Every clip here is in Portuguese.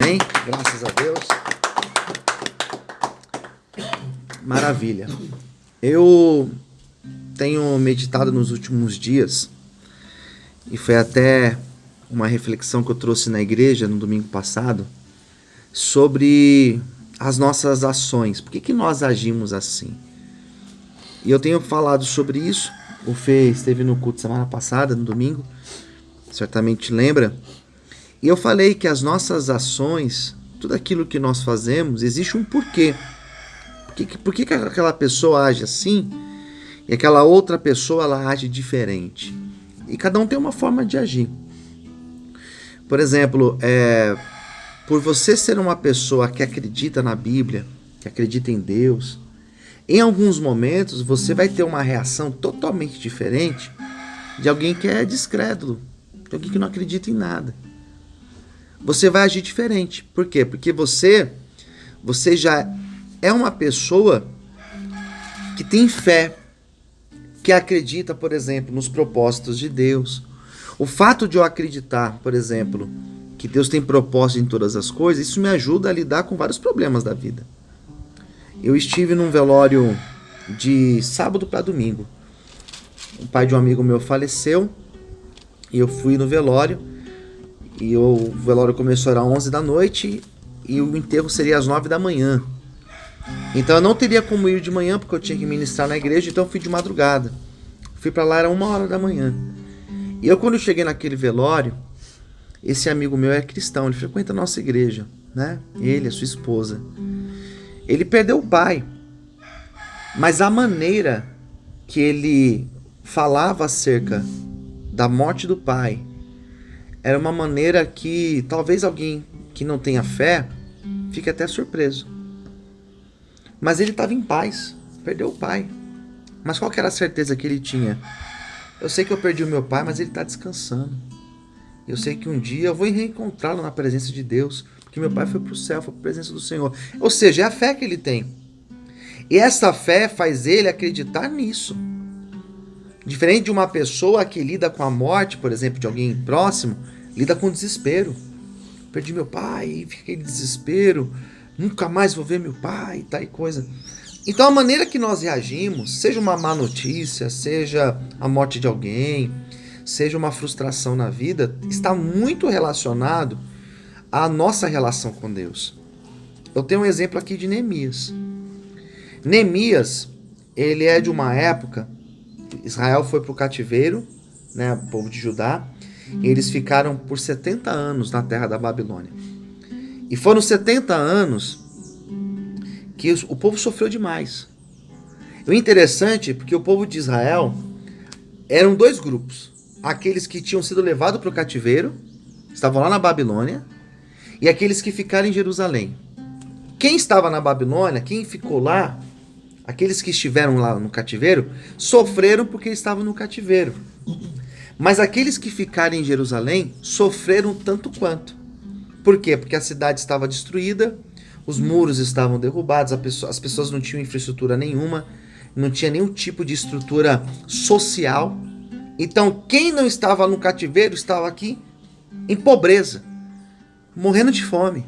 Amém? Graças a Deus. Maravilha. Eu tenho meditado nos últimos dias, e foi até uma reflexão que eu trouxe na igreja no domingo passado, sobre as nossas ações. Por que nós agimos assim? E eu tenho falado sobre isso. O Fê esteve no culto semana passada, no domingo, certamente lembra. E eu falei que as nossas ações, tudo aquilo que nós fazemos, existe um porquê. Por que aquela pessoa age assim e aquela outra pessoa ela age diferente? E cada um tem uma forma de agir. Por exemplo, por você ser uma pessoa que acredita na Bíblia, que acredita em Deus, em alguns momentos você vai ter uma reação totalmente diferente de alguém que é descrédulo, de alguém que não acredita em nada. Você vai agir diferente. Por quê? Porque você já é uma pessoa que tem fé, que acredita, por exemplo, nos propósitos de Deus. O fato de eu acreditar, por exemplo, que Deus tem propósito em todas as coisas, isso me ajuda a lidar com vários problemas da vida. Eu estive num velório de sábado para domingo. O pai de um amigo meu faleceu e eu fui no velório. E o velório começou às 11 da noite e o enterro seria às 9 da manhã. Então eu não teria como ir de manhã porque eu tinha que ministrar na igreja, então eu fui de madrugada. Fui para lá, era 1h da manhã. E eu, quando eu cheguei naquele velório, esse amigo meu é cristão, ele frequenta a nossa igreja, né? Ele, a sua esposa. Ele perdeu o pai, mas a maneira que ele falava acerca da morte do pai era uma maneira que talvez alguém que não tenha fé fique até surpreso. Mas ele estava em paz, perdeu o pai. Mas qual que era a certeza que ele tinha? Eu sei que eu perdi o meu pai, mas ele está descansando. Eu sei que um dia eu vou reencontrá-lo na presença de Deus, porque meu pai foi para o céu, foi para a presença do Senhor. Ou seja, é a fé que ele tem. E essa fé faz ele acreditar nisso. Diferente de uma pessoa que lida com a morte, por exemplo, de alguém próximo, lida com desespero. Perdi meu pai, fiquei em desespero, nunca mais vou ver meu pai, tal e coisa. Então a maneira que nós reagimos, seja uma má notícia, seja a morte de alguém, seja uma frustração na vida, está muito relacionado à nossa relação com Deus. Eu tenho um exemplo aqui de Neemias. Neemias, ele é de uma época, Israel foi para o cativeiro, né, o povo de Judá, e eles ficaram por 70 anos na terra da Babilônia. E foram 70 anos que o povo sofreu demais. O interessante é porque o povo de Israel eram dois grupos. Aqueles que tinham sido levados para o cativeiro, estavam lá na Babilônia, e aqueles que ficaram em Jerusalém. Quem estava na Babilônia, quem ficou lá, aqueles que estiveram lá no cativeiro, sofreram porque estavam no cativeiro. Mas aqueles que ficaram em Jerusalém sofreram tanto quanto. Por quê? Porque a cidade estava destruída, os muros estavam derrubados, as pessoas não tinham infraestrutura nenhuma, não tinha nenhum tipo de estrutura social. Então quem não estava no cativeiro estava aqui em pobreza, morrendo de fome.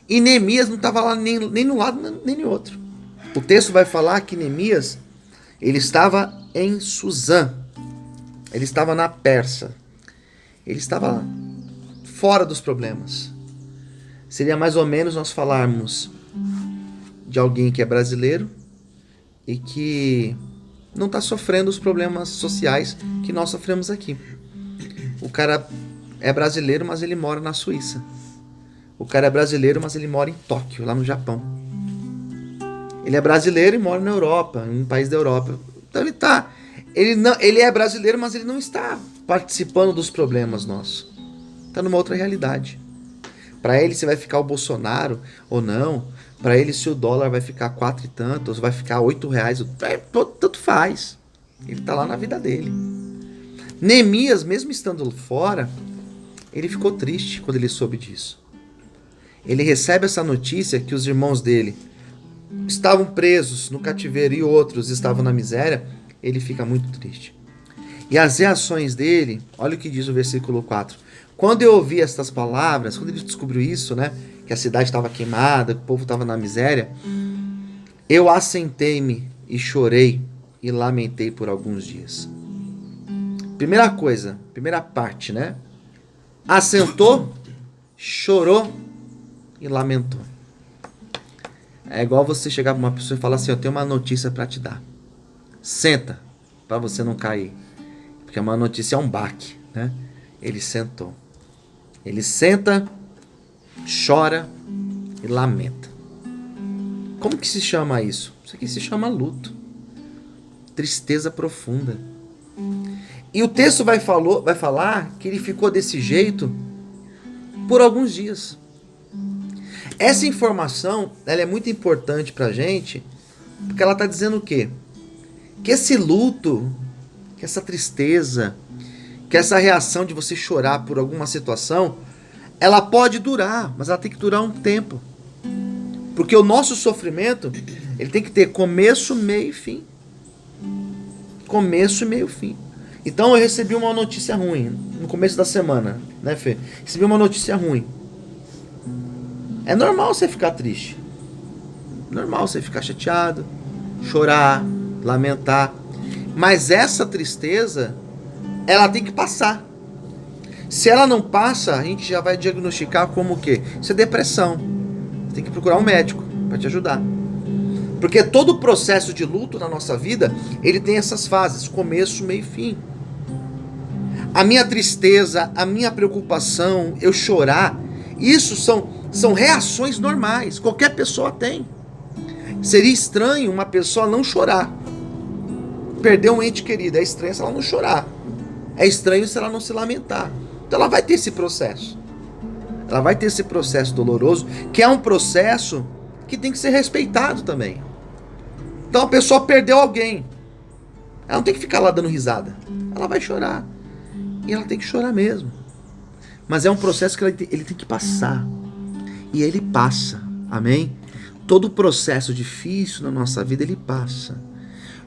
E Neemias não estava lá nem no lado nem no outro. O texto vai falar que Neemias, ele estava em Suzã. Ele estava na Pérsia. Ele estava fora dos problemas. Seria mais ou menos nós falarmos de alguém que é brasileiro e que não está sofrendo os problemas sociais que nós sofremos aqui. O cara é brasileiro, mas ele mora na Suíça. O cara é brasileiro, mas ele mora em Tóquio, lá no Japão. Ele é brasileiro e mora na Europa, em um país da Europa. Então ele é brasileiro, mas ele não está participando dos problemas nossos. Está numa outra realidade. Para ele, se vai ficar o Bolsonaro ou não. Para ele, se o dólar vai ficar 4 e tantos, vai ficar 8 reais. Tanto faz. Ele está lá na vida dele. Neemias, mesmo estando fora, ele ficou triste quando ele soube disso. Ele recebe essa notícia que os irmãos dele estavam presos no cativeiro e outros estavam na miséria. Ele fica muito triste. E as reações dele, olha o que diz o versículo 4. Quando eu ouvi essas palavras, quando ele descobriu isso, né? Que a cidade estava queimada, que o povo estava na miséria, eu assentei-me e chorei e lamentei por alguns dias. Primeira coisa, primeira parte, né? Assentou, chorou e lamentou. É igual você chegar para uma pessoa e falar assim: eu tenho uma notícia para te dar. Senta, para você não cair. Porque uma notícia é um baque, né? Ele sentou. Ele senta, chora e lamenta. Como que se chama isso? Isso aqui se chama luto. Tristeza profunda. E o texto vai falar que ele ficou desse jeito por alguns dias. Essa informação, ela é muito importante pra gente, porque ela está dizendo o quê? Que esse luto, que essa tristeza, que essa reação de você chorar por alguma situação, ela pode durar, mas ela tem que durar um tempo. Porque o nosso sofrimento, ele tem que ter começo, meio e fim. Começo, meio e fim. Então eu recebi uma notícia ruim no começo da semana, né, Fê? Recebi uma notícia ruim. É normal você ficar triste. Normal você ficar chateado, chorar, lamentar. Mas essa tristeza, ela tem que passar. Se ela não passa, a gente já vai diagnosticar como o quê? Isso é depressão. Você tem que procurar um médico para te ajudar. Porque todo o processo de luto na nossa vida, ele tem essas fases, começo, meio e fim. A minha tristeza, a minha preocupação, eu chorar, isso são reações normais, qualquer pessoa tem. Seria estranho uma pessoa não chorar. Perder um ente querido, é estranho se ela não chorar. É estranho se ela não se lamentar. Então ela vai ter esse processo. Ela vai ter esse processo doloroso, que é um processo que tem que ser respeitado também. Então a pessoa perdeu alguém. Ela não tem que ficar lá dando risada. Ela vai chorar. E ela tem que chorar mesmo. Mas é um processo que ele tem que passar. E ele passa. Amém? Todo processo difícil na nossa vida, ele passa.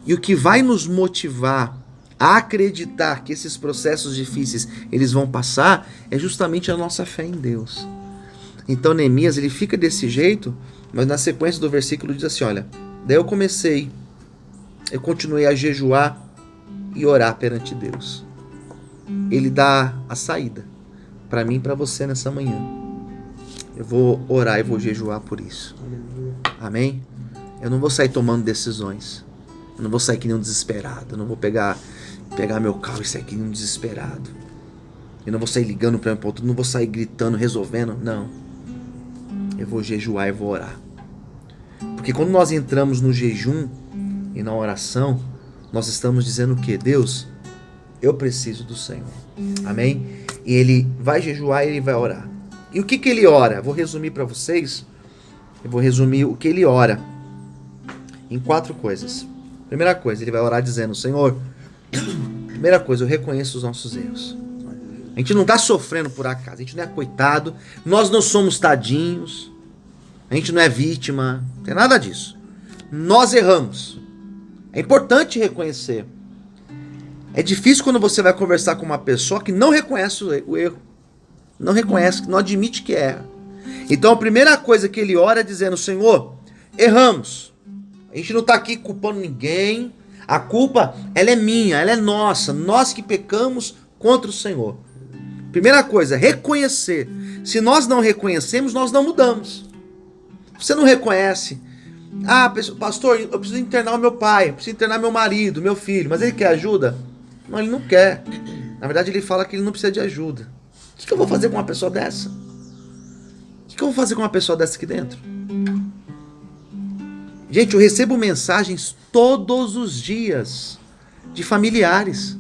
E o que vai nos motivar a acreditar que esses processos difíceis, eles vão passar, é justamente a nossa fé em Deus. Então Neemias, ele fica desse jeito, mas na sequência do versículo diz assim, olha, daí eu continuei a jejuar e orar perante Deus. Ele dá a saída para mim e para você nessa manhã. Eu vou orar e vou jejuar por isso. Amém? Eu não vou sair tomando decisões. Eu não vou sair que nem um desesperado. Eu não vou pegar meu carro e sair que nem um desesperado. Eu não vou sair ligando para um para outro. Eu não vou sair gritando, resolvendo. Não. Eu vou jejuar e vou orar. Porque quando nós entramos no jejum e na oração, nós estamos dizendo o quê? Deus, eu preciso do Senhor. Amém? E ele vai jejuar e ele vai orar. E o que ele ora? Vou resumir para vocês. Eu vou resumir o que ele ora em 4 coisas. Primeira coisa, ele vai orar dizendo, Senhor, primeira coisa, eu reconheço os nossos erros. A gente não está sofrendo por acaso, a gente não é coitado, nós não somos tadinhos, a gente não é vítima, não tem nada disso. Nós erramos. É importante reconhecer. É difícil quando você vai conversar com uma pessoa que não reconhece o erro. Não reconhece, não admite que erra. Então a primeira coisa que ele ora é dizendo, Senhor, erramos. A gente não está aqui culpando ninguém. A culpa, ela é minha, ela é nossa. Nós que pecamos contra o Senhor. Primeira coisa, reconhecer. Se nós não reconhecemos, nós não mudamos. Você não reconhece. Ah, pastor, eu preciso internar o meu pai, eu preciso internar meu marido, meu filho. Mas ele quer ajuda? Não, ele não quer. Na verdade, ele fala que ele não precisa de ajuda. O que eu vou fazer com uma pessoa dessa? O que eu vou fazer com uma pessoa dessa aqui dentro? Gente, eu recebo mensagens todos os dias de familiares.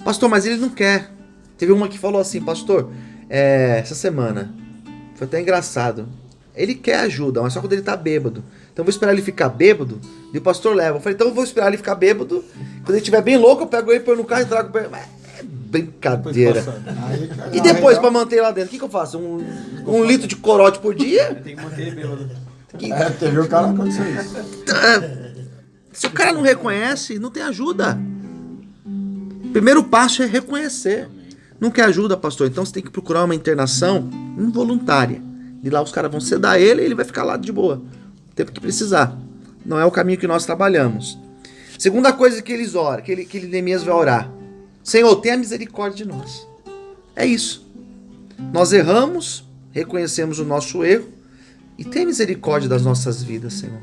Pastor, mas ele não quer. Teve uma que falou assim, pastor, essa semana, foi até engraçado. Ele quer ajuda, mas só quando ele tá bêbado. Então eu vou esperar ele ficar bêbado e o pastor leva. Eu falei, então eu vou esperar ele ficar bêbado. Quando ele estiver bem louco, eu pego ele, põe no carro e trago pra ele. É brincadeira. E depois, pra manter lá dentro, o que eu faço? Um litro de corote por dia? Tem que manter bêbado. Teve o cara que aconteceu isso. Se o cara não reconhece, não tem ajuda. O primeiro passo é reconhecer. Não quer ajuda, pastor? Então você tem que procurar uma internação involuntária. E lá os caras vão sedar ele e ele vai ficar lá de boa. O tempo que precisar. Não é o caminho que nós trabalhamos. Segunda coisa que eles oram, que Neemias vai orar. Senhor, tenha misericórdia de nós. É isso. Nós erramos, reconhecemos o nosso erro e tenha misericórdia das nossas vidas, Senhor.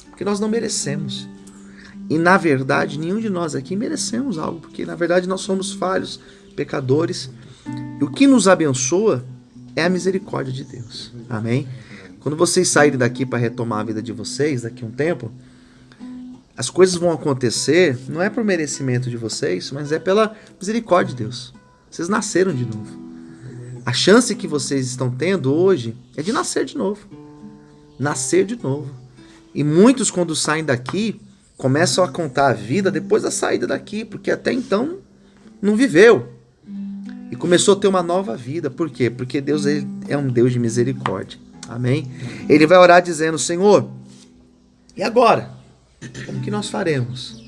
Porque nós não merecemos. E na verdade, nenhum de nós aqui merecemos algo, porque na verdade nós somos falhos, pecadores. E o que nos abençoa é a misericórdia de Deus. Amém? Quando vocês saírem daqui para retomar a vida de vocês, daqui a um tempo, as coisas vão acontecer, não é por merecimento de vocês, mas é pela misericórdia de Deus. Vocês nasceram de novo. A chance que vocês estão tendo hoje é de nascer de novo. Nascer de novo. E muitos, quando saem daqui, começam a contar a vida depois da saída daqui, porque até então não viveu. E começou a ter uma nova vida. Por quê? Porque Deus, ele é um Deus de misericórdia. Amém? Ele vai orar dizendo, Senhor, e agora? Como que nós faremos?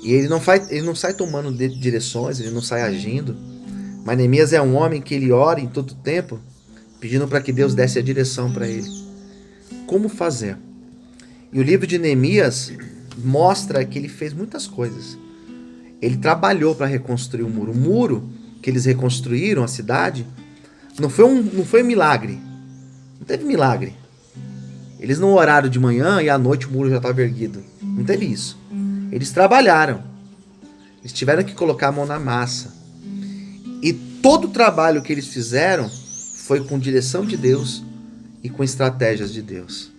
E ele não sai tomando direções, ele não sai agindo. Mas Neemias é um homem que ele ora em todo tempo, pedindo para que Deus desse a direção para ele. Como fazer? E o livro de Neemias mostra que ele fez muitas coisas. Ele trabalhou para reconstruir o muro. O muro que eles reconstruíram, a cidade, não foi um milagre. Não teve milagre. Eles não oraram de manhã e à noite o muro já estava erguido. Não teve isso. Eles trabalharam. Eles tiveram que colocar a mão na massa. E todo o trabalho que eles fizeram foi com direção de Deus e com estratégias de Deus.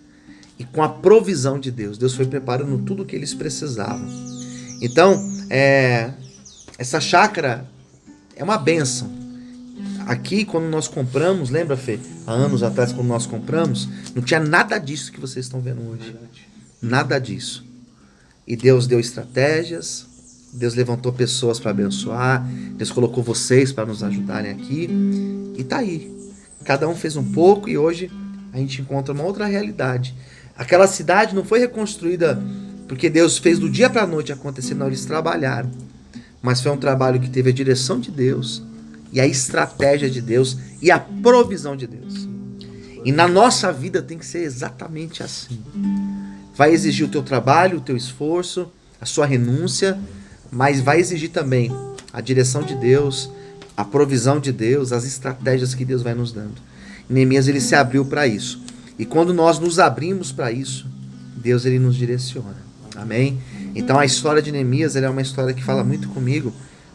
E com a provisão de Deus. Deus foi preparando tudo o que eles precisavam. Então, essa chácara é uma bênção. Aqui, quando nós compramos, lembra, Fê? Há anos atrás, quando nós compramos, não tinha nada disso que vocês estão vendo hoje. Nada disso. E Deus deu estratégias, Deus levantou pessoas para abençoar, Deus colocou vocês para nos ajudarem aqui. E tá aí. Cada um fez um pouco e hoje a gente encontra uma outra realidade. Aquela cidade não foi reconstruída porque Deus fez do dia para a noite acontecer, não, eles trabalharam. Mas foi um trabalho que teve a direção de Deus, e a estratégia de Deus, e a provisão de Deus. E na nossa vida tem que ser exatamente assim. Vai exigir o teu trabalho, o teu esforço, a sua renúncia, mas vai exigir também a direção de Deus, a provisão de Deus, as estratégias que Deus vai nos dando. E Neemias, ele se abriu para isso. E quando nós nos abrimos para isso, Deus, ele nos direciona. Amém? Então a história de Neemias, ela é uma história que fala muito comigo,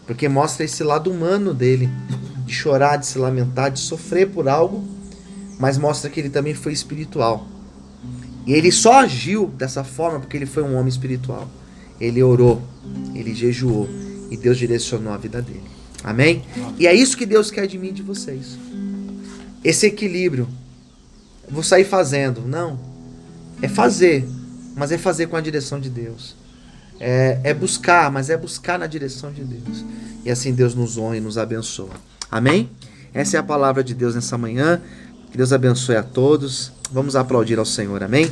porque mostra esse lado humano dele, de chorar, de se lamentar, de sofrer por algo, mas mostra que ele também foi espiritual. E ele só agiu dessa forma porque ele foi um homem espiritual. Ele orou, ele jejuou, e Deus direcionou a vida dele. Amém? E é isso que Deus quer de mim e de vocês. Esse equilíbrio. Eu vou sair fazendo. Não. É fazer, mas é fazer com a direção de Deus. É buscar, mas é buscar na direção de Deus. E assim Deus nos honra e nos abençoa. Amém? Essa é a palavra de Deus nessa manhã. Que Deus abençoe a todos. Vamos aplaudir ao Senhor. Amém?